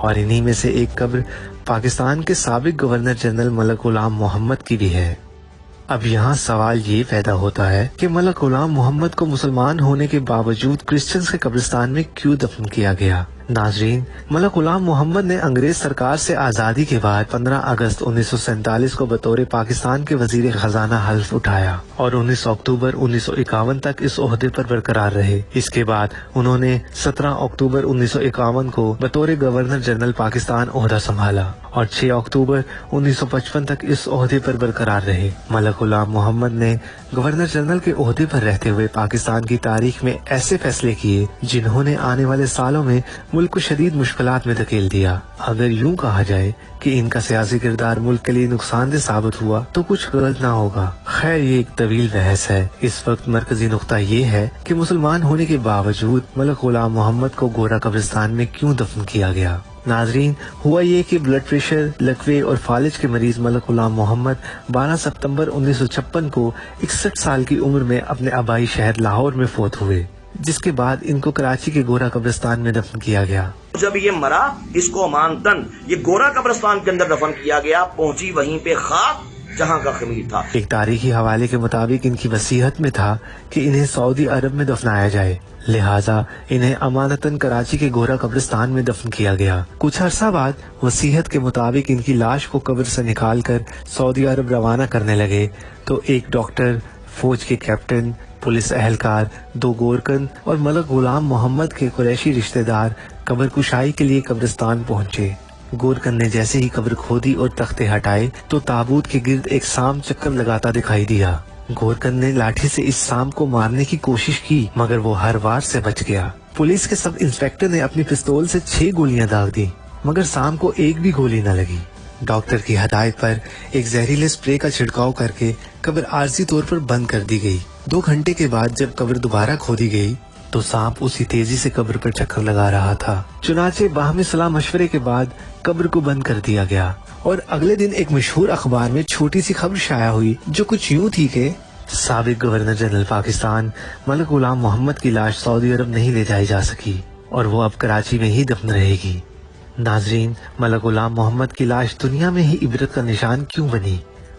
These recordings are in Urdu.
اور انہی میں سے ایک قبر پاکستان کے سابق گورنر جنرل ملک غلام محمد کی بھی ہے۔ اب یہاں سوال یہ پیدا ہوتا ہے کہ ملک غلام محمد کو مسلمان ہونے کے باوجود کرسچنز کے قبرستان میں کیوں دفن کیا گیا؟ ناظرین، ملک غلام محمد نے انگریز سرکار سے آزادی کے بعد 15 اگست 1947 کو بطور پاکستان کے وزیر خزانہ حلف اٹھایا اور 19 اکتوبر 1951 تک اس عہدے پر برقرار رہے۔ اس کے بعد انہوں نے 17 اکتوبر 1951 کو بطور گورنر جنرل پاکستان عہدہ سنبھالا اور 6 اکتوبر 1955 تک اس عہدے پر برقرار رہے۔ ملک غلام محمد نے گورنر جنرل کے عہدے پر رہتے ہوئے پاکستان کی تاریخ میں ایسے فیصلے کیے جنہوں نے آنے والے سالوں میں ملک کو شدید مشکلات میں دھکیل دیا۔ اگر یوں کہا جائے کہ ان کا سیاسی کردار ملک کے لیے نقصان دہ ثابت ہوا تو کچھ غلط نہ ہوگا۔ خیر، یہ ایک طویل بحث ہے۔ اس وقت مرکزی نقطہ یہ ہے کہ مسلمان ہونے کے باوجود ملک غلام محمد کو گورا قبرستان میں کیوں دفن کیا گیا؟ ناظرین، ہوا یہ کہ بلڈ پریشر، لکوے اور فالج کے مریض ملک غلام محمد 12 ستمبر 1956 کو 61 سال کی عمر میں اپنے آبائی شہر لاہور میں فوت ہوئے، جس کے بعد ان کو کراچی کے گورا قبرستان میں دفن کیا گیا۔ جب یہ مرا، اس کو امانتن یہ گورا قبرستان کے اندر دفن کیا گیا، پہنچی وہیں پہ خاک جہاں کا خمیر تھا۔ ایک تاریخی حوالے کے مطابق ان کی وصیت میں تھا کہ انہیں سعودی عرب میں دفنایا جائے، لہٰذا انہیں امانتاً کراچی کے گورا قبرستان میں دفن کیا گیا۔ کچھ عرصہ بعد وصیت کے مطابق ان کی لاش کو قبر سے نکال کر سعودی عرب روانہ کرنے لگے تو ایک ڈاکٹر، فوج کے کیپٹن، پولیس اہلکار، 2 گورکن اور ملک غلام محمد کے قریشی رشتہ دار قبر کشائی کے لیے قبرستان پہنچے۔ گورکن نے جیسے ہی قبر کھودی اور تختے ہٹائے تو تابوت کے گرد ایک سام چکر لگاتا دکھائی دیا۔ گورکن نے لاٹھی سے اس سام کو مارنے کی کوشش کی مگر وہ ہر وار سے بچ گیا۔ پولیس کے سب انسپیکٹر نے اپنی پستول سے 6 گولیاں داغ دی مگر سام کو ایک بھی گولی نہ لگی۔ ڈاکٹر کی ہدایت پر ایک زہریلے اسپرے کا چھڑکاؤ کر کے قبر عارضی طور پر بند کر دی گئی۔ 2 گھنٹے کے بعد جب قبر دوبارہ کھودی گئی تو سانپ اسی تیزی سے قبر پر چکر لگا رہا تھا۔ چنانچہ باہمی صلاح مشورے کے بعد قبر کو بند کر دیا گیا اور اگلے دن ایک مشہور اخبار میں چھوٹی سی خبر شائع ہوئی جو کچھ یوں تھی کہ سابق گورنر جنرل پاکستان ملک غلام محمد کی لاش سعودی عرب نہیں لے جائی جا سکی اور وہ اب کراچی میں ہی دفن رہے گی۔ ناظرین، ملک غلام محمد کی لاش دنیا میں ہی عبرت کا نشان کیوں بنی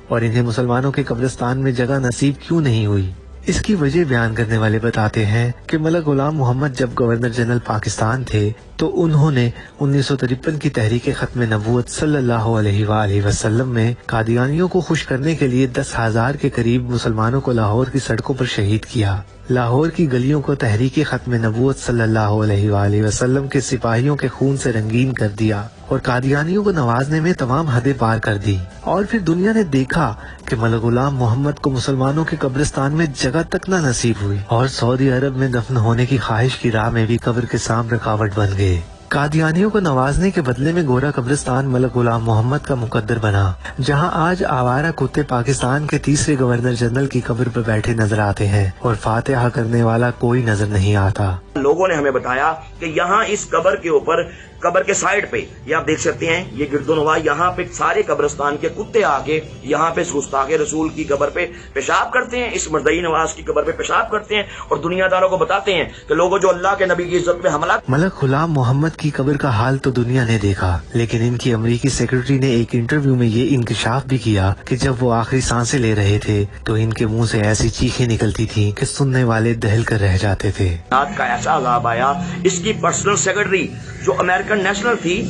اور انہیں مسلمانوں کے قبرستان میں جگہ نصیب کیوں نہیں ہوئی؟ اس کی وجہ بیان کرنے والے بتاتے ہیں کہ ملک غلام محمد جب گورنر جنرل پاکستان تھے تو انہوں نے 1953 کی تحریک ختم نبوت صلی اللہ علیہ وآلہ وسلم میں قادیانیوں کو خوش کرنے کے لیے 10,000 کے قریب مسلمانوں کو لاہور کی سڑکوں پر شہید کیا۔ لاہور کی گلیوں کو تحریک ختم نبوت صلی اللہ علیہ وآلہ وسلم کے سپاہیوں کے خون سے رنگین کر دیا اور قادیانیوں کو نوازنے میں تمام حدیں پار کر دی، اور پھر دنیا نے دیکھا کہ ملک غلام محمد کو مسلمانوں کے قبرستان میں جگہ تک نہ نصیب ہوئی اور سعودی عرب میں دفن ہونے کی خواہش کی راہ میں بھی قبر کے سام رکاوٹ بن گئے۔ قادیانیوں کو نوازنے کے بدلے میں گورا قبرستان ملک غلام محمد کا مقدر بنا، جہاں آج آوارہ کتے پاکستان کے تیسرے گورنر جنرل کی قبر پر بیٹھے نظر آتے ہیں اور فاتحہ کرنے والا کوئی نظر نہیں آتا۔ لوگوں نے ہمیں بتایا کہ یہاں اس قبر کے اوپر، قبر کے سائڈ پہ یہ آپ دیکھ سکتے ہیں، یہ گرد و نواح، یہاں پہ سارے قبرستان کے کتے آ کے یہاں پہ گستاخ رسول کی قبر پہ پیشاب کرتے ہیں، اس مرزئی نواز کی قبر پہ پیشاب کرتے ہیں اور دنیا داروں کو بتاتے ہیں کہ لوگوں جو اللہ کے نبی کی عزت پہ حملہ۔ ملک غلام محمد کی قبر کا حال تو دنیا نے دیکھا، لیکن ان کی امریکی سیکرٹری نے ایک انٹرویو میں یہ انکشاف بھی کیا کہ جب وہ آخری سانسیں لے رہے تھے تو ان کے منہ سے ایسی چیخیں نکلتی تھیں کہ سننے والے دہل کر رہ جاتے تھے۔ کا ایسا عذاب آیا، اس کی پرسنل سیکرٹری جو امریکن نیشنل تھی،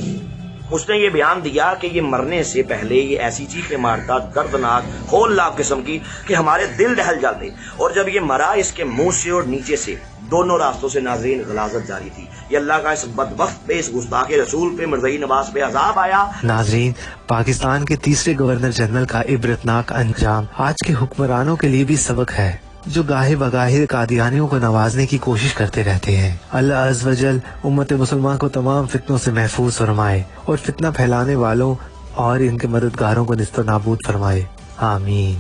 اس نے یہ بیان دیا کہ یہ مرنے سے پہلے یہ ایسی چیخیں مارتا، دردناک ہولناک قسم کی، کہ ہمارے دل دہل جاتے، اور جب یہ مرا اس کے منہ سے اور نیچے سے دونوں راستوں سے ناظرین غلاظت جاری تھی۔ یہ اللہ کا اس بدبخت پہ، اس گستاخ رسول پہ، مرزئی نواز پہ عذاب آیا۔ ناظرین، پاکستان کے تیسرے گورنر جنرل کا عبرتناک انجام آج کے حکمرانوں کے لیے بھی سبق ہے جو گاہے بگاہے قادیانیوں کو نوازنے کی کوشش کرتے رہتے ہیں۔ اللہ عز و جل امت مسلمان کو تمام فتنوں سے محفوظ فرمائے اور فتنہ پھیلانے والوں اور ان کے مددگاروں کو نیست و نابود فرمائے، آمین۔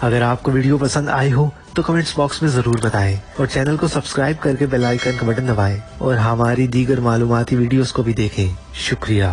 اگر آپ کو ویڈیو پسند آئی ہو تو کمنٹس باکس میں ضرور بتائیں اور چینل کو سبسکرائب کر کے بیل آئیکن کا بٹن دبائیں اور ہماری دیگر معلوماتی ویڈیوز کو بھی دیکھیں۔ شکریہ۔